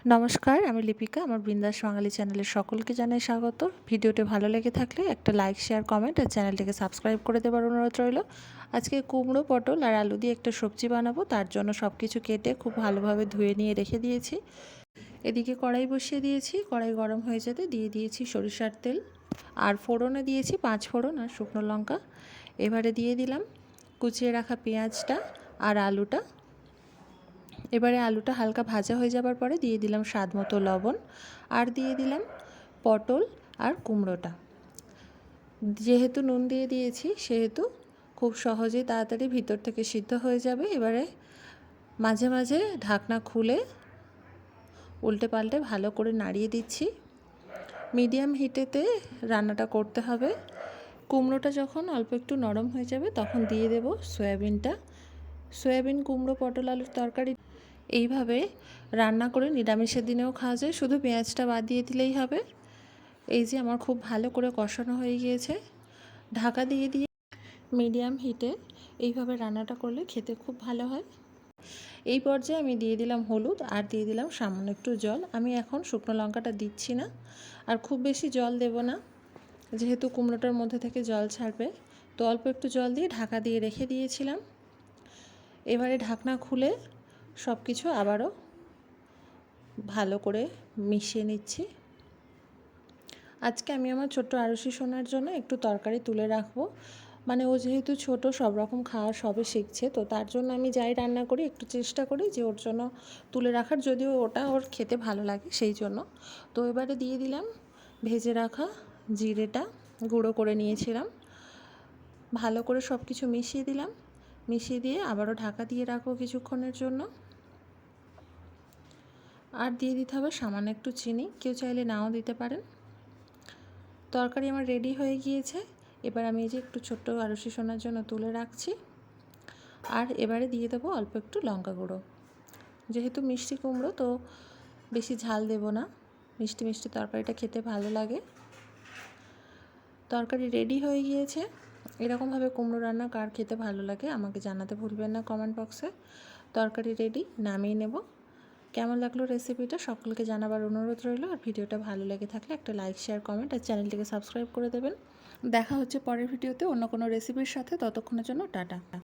নমস্কার, আমি লিপিকা। আমার বিন্দাস বাঙালি চ্যানেলে সকলকে জানাই স্বাগত। ভিডিওটি ভালো লেগে থাকলে একটা লাইক, শেয়ার, কমেন্ট আর চ্যানেলটিকে সাবস্ক্রাইব করে দেওয়ার অনুরোধ রইল। আজকে কুমড়ো, পটল আর আলু দিয়ে একটা সবজি বানাবো। তার জন্য সব কিছু কেটে খুব ভালোভাবে ধুয়ে নিয়ে রেখে দিয়েছি। এদিকে কড়াই বসিয়ে দিয়েছি। কড়াই গরম হয়ে যেতে দিয়ে দিয়েছি সরিষার তেল, আর ফোড়নে দিয়েছি 5 ফোড়ন আর শুকনো লঙ্কা। এবারে দিয়ে দিলাম কুচিয়ে রাখা পেঁয়াজটা আর আলুটা। এবারে আলুটা হালকা ভাজা হয়ে যাবার পরে দিয়ে দিলাম স্বাদ মতো লবণ, আর দিয়ে দিলাম পটল আর কুমড়োটা। যেহেতু নুন দিয়ে দিয়েছি সেহেতু খুব সহজেই তাড়াতাড়ি ভিতর থেকে সিদ্ধ হয়ে যাবে। এবারে মাঝে মাঝে ঢাকনা খুলে উল্টে পাল্টে ভালো করে নাড়িয়ে দিচ্ছি। মিডিয়াম হিটেতে রান্নাটা করতে হবে। কুমড়োটা যখন অল্প একটু নরম হয়ে যাবে তখন দিয়ে দেব সয়াবিনটা। সয়াবিন, কুমড়ো, পটল, আলুর তরকারি এইভাবে রান্না করে নিরামিষের দিনেও খাওয়া যায়, শুধু পেঁয়াজটা বাদ দিয়ে দিলেই হবে। এই যে আমার খুব ভালো করে কষানো হয়ে গিয়েছে। ঢাকা দিয়ে দিয়ে মিডিয়াম হিটে এইভাবে রান্নাটা করলে খেতে খুব ভালো হয়। এই পর্যায়ে আমি দিয়ে দিলাম হলুদ আর দিয়ে দিলাম সামান্য একটু জল। আমি এখন শুকনো লঙ্কাটা দিচ্ছি না, আর খুব বেশি জল দেব না, যেহেতু কুমড়োটার মধ্যে থেকে জল ছাড়বে। তো অল্প একটু জল দিয়ে ঢাকা দিয়ে রেখে দিয়েছিলাম। এবারে ঢাকনা খুলে সব কিছু আবারও ভালো করে মিশিয়ে নিচ্ছি। আজকে আমি আমার ছোট্ট আরুষি সোনার জন্য একটু তরকারি তুলে রাখবো। মানে ও যেহেতু ছোট, সব রকম খাওয়া সবে শিখছে, তো তার জন্য আমি যাই রান্না করি একটু চেষ্টা করি যে ওর জন্য তুলে রাখার, যদিও ওটা ওর খেতে ভালো লাগে সেই জন্য। তো এবারে দিয়ে দিলাম ভেজে রাখা জিরেটা, গুঁড়ো করে নিয়েছিলাম। ভালো করে সব কিছু মিশিয়ে দিলাম। মিশিয়ে দিয়ে আবারও ঢাকা দিয়ে রাখবো কিছুক্ষণের জন্য। আর দিয়ে দিতে হবে সামান্য একটু চিনি, কেউ চাইলে নাও দিতে পারেন। তরকারি আমার রেডি হয়ে গিয়েছে। এবার আমি এই যে একটু ছোট্ট আরুষি সোনার জন্য তুলে রাখছি। আর এবারে দিয়ে দেবো অল্প একটু লঙ্কা গুঁড়ো। যেহেতু মিষ্টি কুমড়ো, তো বেশি ঝাল দেব না, মিষ্টি মিষ্টি তরকারিটা খেতে ভালো লাগে। তরকারি রেডি হয়ে গিয়েছে। এরকমভাবে কুমড়ো রান্না কার খেতে ভালো লাগে আমাকে জানাতে ভুলবেন না কমেন্ট বক্সে। তরকারি রেডি, নামিয়ে নেব। কেমন লাগলো রেসিপিটা সকলকে জানাবার অনুরোধ রইল। আর ভিডিওটা ভালো লেগে থাকলে একটা লাইক, শেয়ার, কমেন্ট আর চ্যানেলটিকে সাবস্ক্রাইব করে দেবেন। দেখা হচ্ছে পরের ভিডিওতে অন্য কোনো রেসিপির সাথে। ততক্ষণের জন্য টাটা।